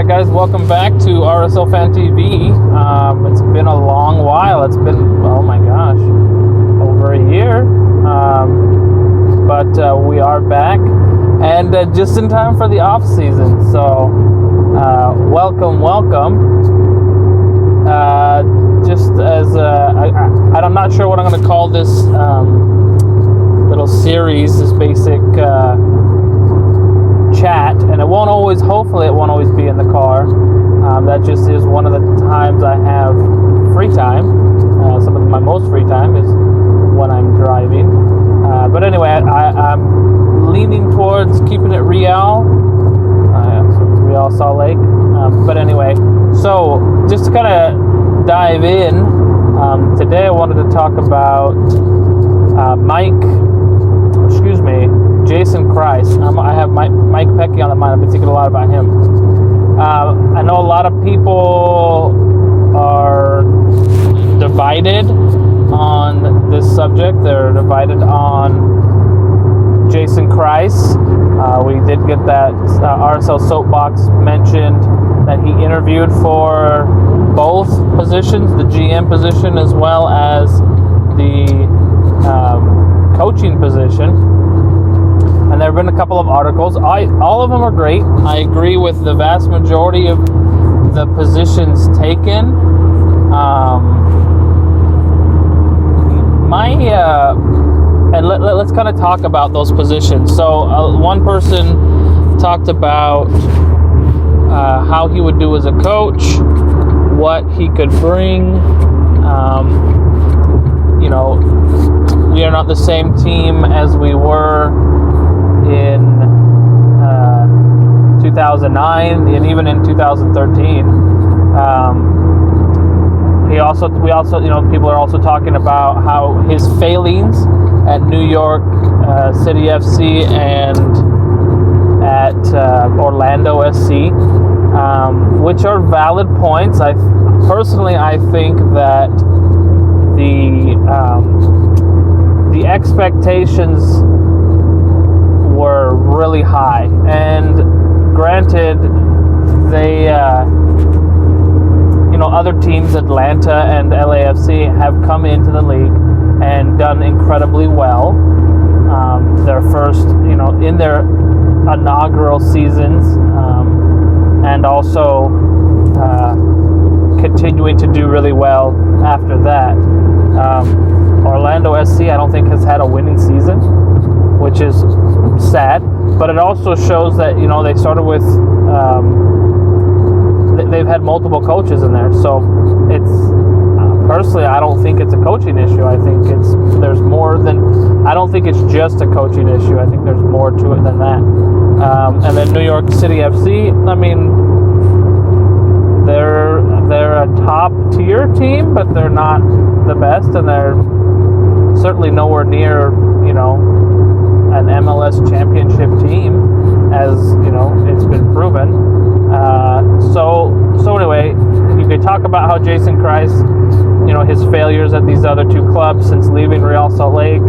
right, guys, welcome back to RSL Fan TV. It's been a long while. It's been, oh my gosh, over a year. But we are back, and just in time for the off season. So, welcome. Just as I'm not sure what I'm going to call this little series, this basic chat, and hopefully it won't always be in the car. That just is one of the times I have free time. Some of my most free time is when I'm driving. But anyway, I'm leaning towards keeping it real. So it's Real Salt Lake. But anyway, so just to kind of dive in, today I wanted to talk about Jason Kreis. I have Mike Pecky on the mind. I've been thinking a lot about him. I know a lot of people are divided on this subject. They're divided on Jason Kreis. We did get that RSL Soapbox mentioned that he interviewed for both positions, the GM position as well as the coaching position. And there have been a couple of articles. All of them are great. I agree with the vast majority of the positions taken. And let's kind of talk about those positions. So one person talked about how he would do as a coach, what he could bring. We are not the same team as we were in 2009 and even in 2013. People are also talking about how his failings at New York City FC and at Orlando SC, which are valid points. I think that the expectations were really high, and granted, they other teams, Atlanta and LAFC, have come into the league and done incredibly well. Their first, in their inaugural seasons, and also continuing to do really well after that. Orlando SC, I don't think, has had a winning season, which is sad, but it also shows that they started with they've had multiple coaches in there. So it's personally, I don't think it's a coaching issue. I think there's more than, I don't think it's just a coaching issue. I think there's more to it than that. And then New York City FC, I mean, they're a top tier team, but they're not the best, and they're certainly nowhere near an MLS championship team, as it's been proven. So anyway, you could talk about how Jason Kreis, his failures at these other two clubs since leaving Real Salt Lake,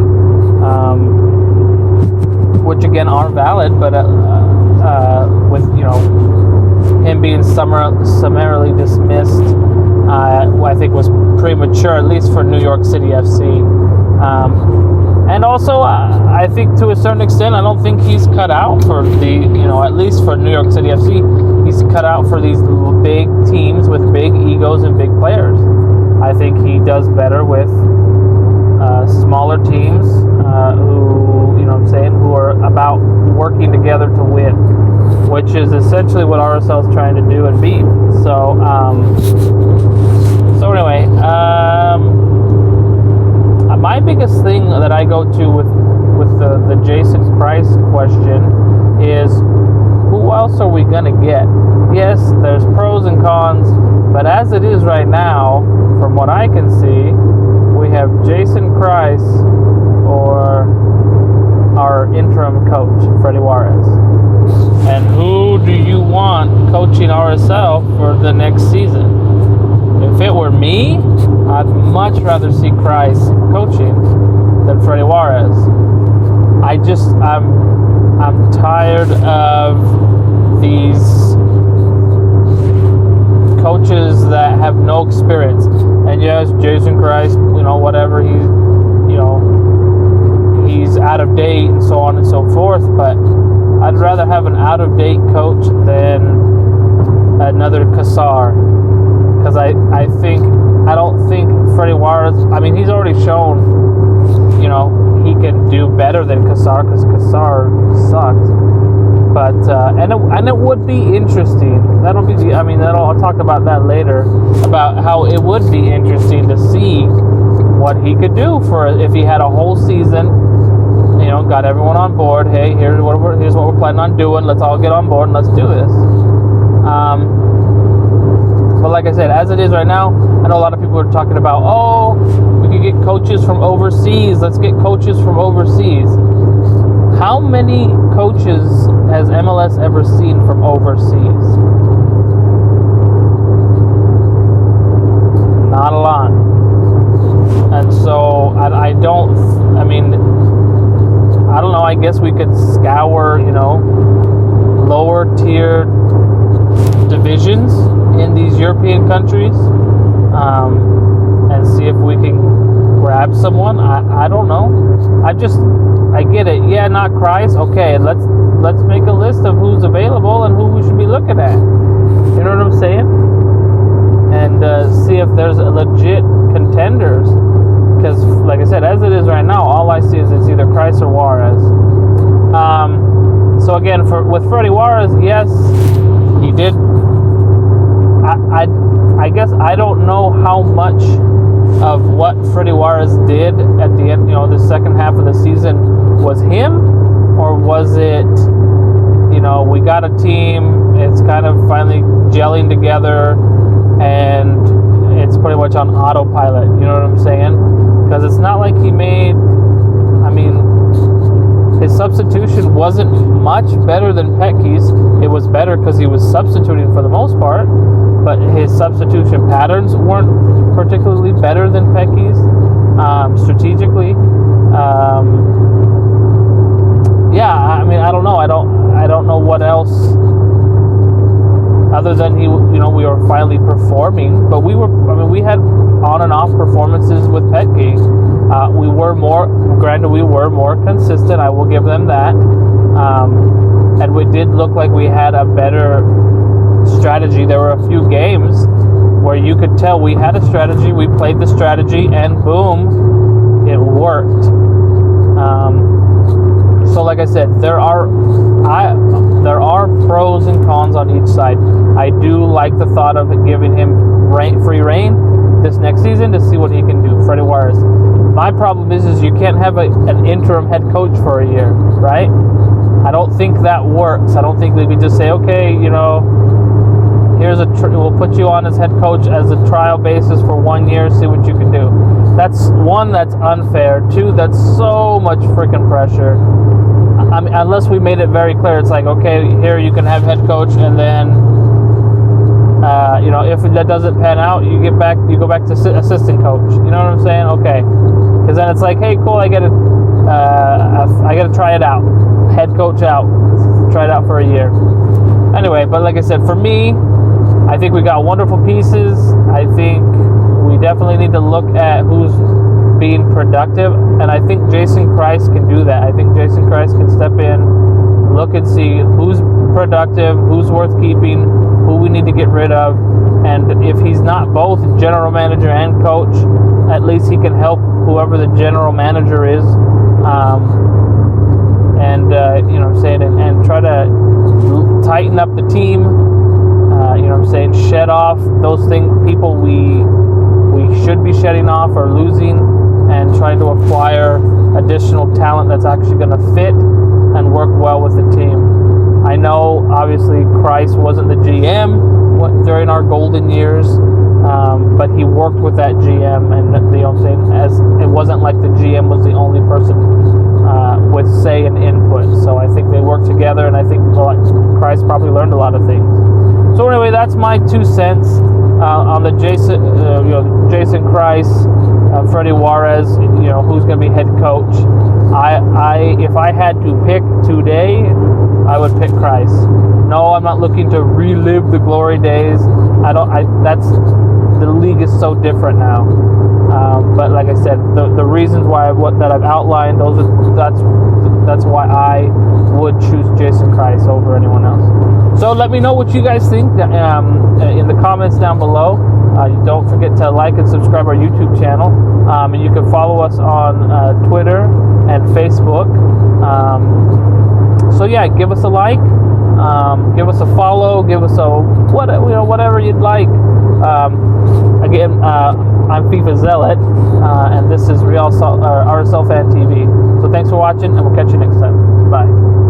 which again are valid, but with him being summarily dismissed, I think was premature, at least for New York City FC. And also, I think to a certain extent, I don't think he's cut out for at least for New York City FC, he's cut out for these big teams with big egos and big players. I think he does better with smaller teams who are about working together to win, which is essentially what RSL is trying to do and be. So anyway, my biggest thing that I go to with the Jason Kreis question is, who else are we going to get? Yes, there's pros and cons, but as it is right now, from what I can see, we have Jason Kreis or our interim coach, Freddy Juarez. And who do you want coaching RSL for the next season? If it were me, I'd much rather see Kreis coaching than Freddy Juarez. I'm tired of these no experience. And yes, Jason Kreis, whatever, he's out of date and so on and so forth, but I'd rather have an out of date coach than another Cassar, because I don't think Freddy Juarez, he's already shown he can do better than Cassar, because Cassar sucks. But and it would be interesting. I'll talk about that later, about how it would be interesting to see what he could do if he had a whole season. Got everyone on board. Hey, here's what we're planning on doing. Let's all get on board and let's do this. But like I said, as it is right now, I know a lot of people are talking about, we could get coaches from overseas. Let's get coaches from overseas. How many coaches has MLS ever seen from overseas? Not a lot. And so I don't know, I guess we could scour, lower tier divisions in these European countries, and see if we can grab someone. I don't know. I get it. Yeah, not Kreis. Okay, let's make a list of who's available and who we should be looking at. You know what I'm saying? And see if there's legit contenders. Because, like I said, as it is right now, all I see is it's either Kreis or Juarez. So again, with Freddy Juarez, yes, he did. I guess I don't know how much of what Freddy Juarez did at the end, the second half of the season was him, or was it, we got a team, it's kind of finally gelling together, and it's pretty much on autopilot, you know what I'm saying? Because it's not like he made, his substitution wasn't much better than Petke's. It was better because he was substituting for the most part, but his substitution patterns weren't particularly better than Petke's strategically. I don't know. I don't know what else other than we were finally performing. But we had on and off performances with Petke. We were more consistent. I will give them that. And we did look like we had a better strategy. There were a few games where you could tell we had a strategy, we played the strategy, and boom, it worked. So like I said, there are pros and cons on each side. I do like the thought of giving him free reign this next season to see what he can do, Freddy Juarez. My problem is you can't have an interim head coach for a year, right? I don't think that works. I don't think we could just say, okay, we'll put you on as head coach as a trial basis for 1 year, see what you can do. That's one, that's unfair. Two, that's so much freaking pressure. Unless we made it very clear, it's like, okay, here you can have head coach, and then if that doesn't pan out, you go back to assistant coach. You know what I'm saying? Okay, because then it's like, hey, cool, I gotta try it out, head coach out, try it out for a year. Anyway, but like I said, for me, I think we got wonderful pieces. I think we definitely need to look at who's being productive, and I think Jason Kreis can do that. I think Jason Kreis can step in, look and see who's productive, who's worth keeping, who we need to get rid of, and if he's not both general manager and coach, at least he can help whoever the general manager is, and try to tighten up the team, shed off those people we should be shedding off or losing, and try to acquire additional talent that's actually going to fit and work well with the team. I know, obviously, Kreis wasn't the GM during our golden years, but he worked with that GM, and as it wasn't like the GM was the only person with say and input. So I think they worked together, and I think Kreis probably learned a lot of things. So anyway, that's my 2 cents on the Jason Kreis, Freddy Juarez. Who's going to be head coach. If I had to pick today, I would pick Kreis. No, I'm not looking to relive the glory days. the league is so different now. But like I said, the reasons why that I've outlined, that's why I would choose Jason Kreis over anyone else. So let me know what you guys think in the comments down below. Don't forget to like and subscribe our YouTube channel, and you can follow us on Twitter and Facebook. So yeah, give us a like, give us a follow, give us a whatever you'd like. Again, I'm FIFA Zealot, and this is RSL Fan TV. So thanks for watching, and we'll catch you next time. Bye.